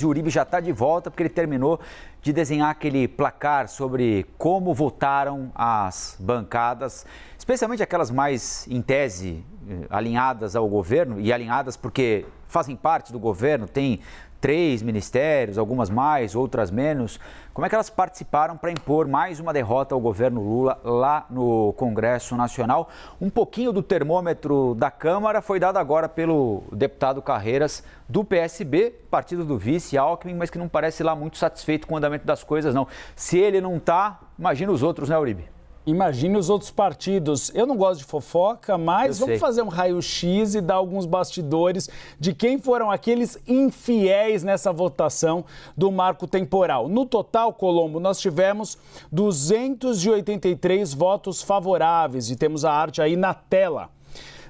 O Uribe já está de volta porque ele terminou de desenhar aquele placar sobre como votaram as bancadas, especialmente aquelas mais, em tese, alinhadas ao governo e alinhadas porque fazem parte do governo, tem 3 ministérios, algumas mais, outras menos. Como é que elas participaram para impor mais uma derrota ao governo Lula lá no Congresso Nacional? Um pouquinho do termômetro da Câmara foi dado agora pelo deputado Carreiras do PSB, partido do vice Alckmin, mas que não parece lá muito satisfeito com o andamento das coisas, não. Se ele não está, imagina os outros, né, Uribe? Imagine os outros partidos. Eu não gosto de fofoca, mas vamos fazer um raio-x e dar alguns bastidores de quem foram aqueles infiéis nessa votação do marco temporal. No total, Colombo, nós tivemos 283 votos favoráveis e temos a arte aí na tela.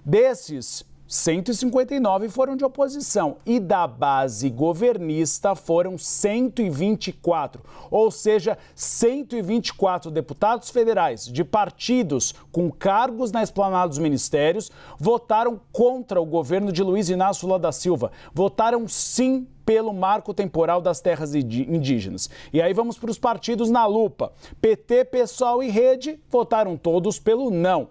Desses, 159 foram de oposição e da base governista foram 124, ou seja, 124 deputados federais de partidos com cargos na esplanada dos ministérios votaram contra o governo de Luiz Inácio Lula da Silva, votaram sim pelo marco temporal das terras indígenas. E aí vamos para os partidos na lupa. PT, PSOL e Rede votaram todos pelo não,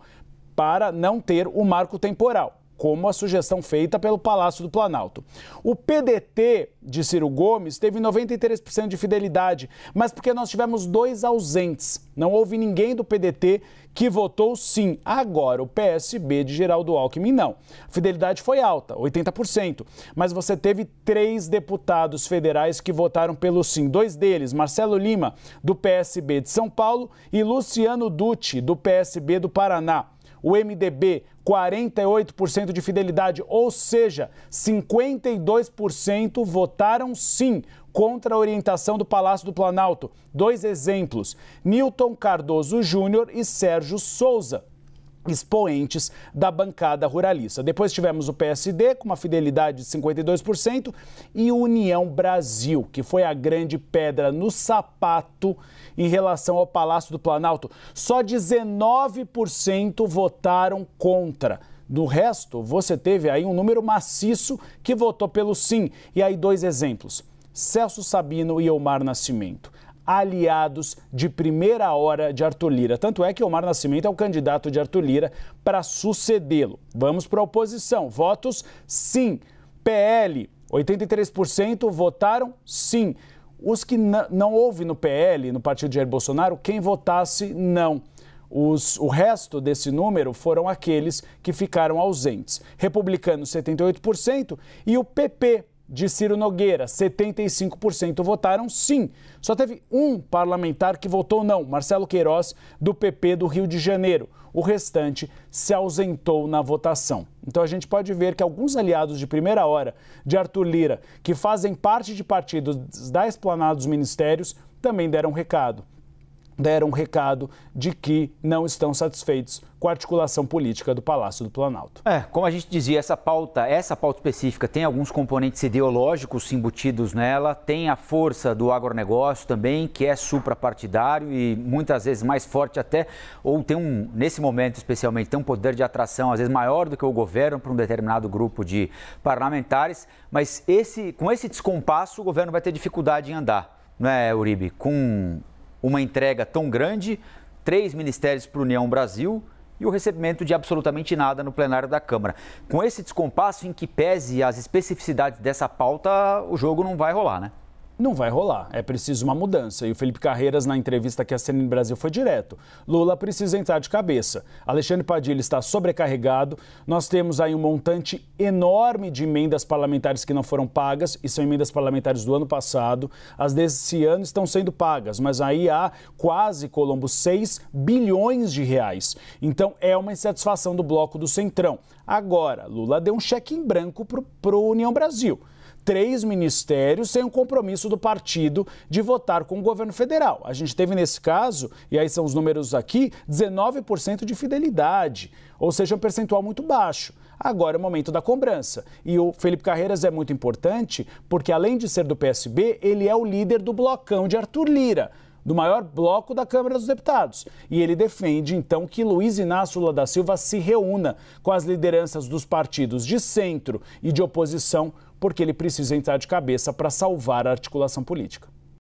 para não ter o marco temporal, como a sugestão feita pelo Palácio do Planalto. O PDT de Ciro Gomes teve 93% de fidelidade, mas porque nós tivemos 2 ausentes. Não houve ninguém do PDT que votou sim. Agora, o PSB de Geraldo Alckmin não. A fidelidade foi alta, 80%, mas você teve 3 deputados federais que votaram pelo sim. 2 deles, Marcelo Lima, do PSB de São Paulo, e Luciano Dutti, do PSB do Paraná. O MDB, 48% de fidelidade, ou seja, 52% votaram sim contra a orientação do Palácio do Planalto. 2 exemplos, Newton Cardoso Júnior e Sérgio Souza, expoentes da bancada ruralista. Depois tivemos o PSD com uma fidelidade de 52% e União Brasil, que foi a grande pedra no sapato em relação ao Palácio do Planalto. Só 19% votaram contra. Do resto, você teve aí um número maciço que votou pelo sim. E aí 2 exemplos, Celso Sabino e Omar Nascimento, aliados de primeira hora de Arthur Lira. Tanto é que Omar Nascimento é o candidato de Arthur Lira para sucedê-lo. Vamos para a oposição. Votos sim. PL, 83% votaram sim. Os que não houve no PL, no partido de Jair Bolsonaro, quem votasse não. O resto desse número foram aqueles que ficaram ausentes. Republicanos, 78% e o PP de Ciro Nogueira, 75% votaram sim. Só teve um parlamentar que votou não, Marcelo Queiroz, do PP do Rio de Janeiro. O restante se ausentou na votação. Então a gente pode ver que alguns aliados de primeira hora de Arthur Lira, que fazem parte de partidos da esplanada dos ministérios, também deram recado. Deram um recado de que não estão satisfeitos com a articulação política do Palácio do Planalto. Como a gente dizia, essa pauta específica tem alguns componentes ideológicos embutidos nela, tem a força do agronegócio também, que é suprapartidário e muitas vezes mais forte até, ou tem nesse momento especialmente, tem um poder de atração às vezes maior do que o governo para um determinado grupo de parlamentares, mas com esse descompasso o governo vai ter dificuldade em andar, não é, Uribe? Com uma entrega tão grande, 3 ministérios para a União Brasil e o recebimento de absolutamente nada no plenário da Câmara. Com esse descompasso, em que pese as especificidades dessa pauta, o jogo não vai rolar, né? Não vai rolar, é preciso uma mudança. E o Felipe Carreiras, na entrevista que a CNN Brasil foi direto. Lula precisa entrar de cabeça. Alexandre Padilha está sobrecarregado. Nós temos aí um montante enorme de emendas parlamentares que não foram pagas, e são emendas parlamentares do ano passado. As desse ano estão sendo pagas, mas aí há quase, Colombo, 6 bilhões de reais. Então é uma insatisfação do bloco do Centrão. Agora, Lula deu um cheque em branco para o União Brasil. 3 ministérios sem o compromisso do partido de votar com o governo federal. A gente teve nesse caso, e aí são os números aqui, 19% de fidelidade, ou seja, um percentual muito baixo. Agora é o momento da cobrança. E o Felipe Carreiras é muito importante porque, além de ser do PSB, ele é o líder do blocão de Arthur Lira, do maior bloco da Câmara dos Deputados. E ele defende, então, que Luiz Inácio Lula da Silva se reúna com as lideranças dos partidos de centro e de oposição porque ele precisa entrar de cabeça para salvar a articulação política.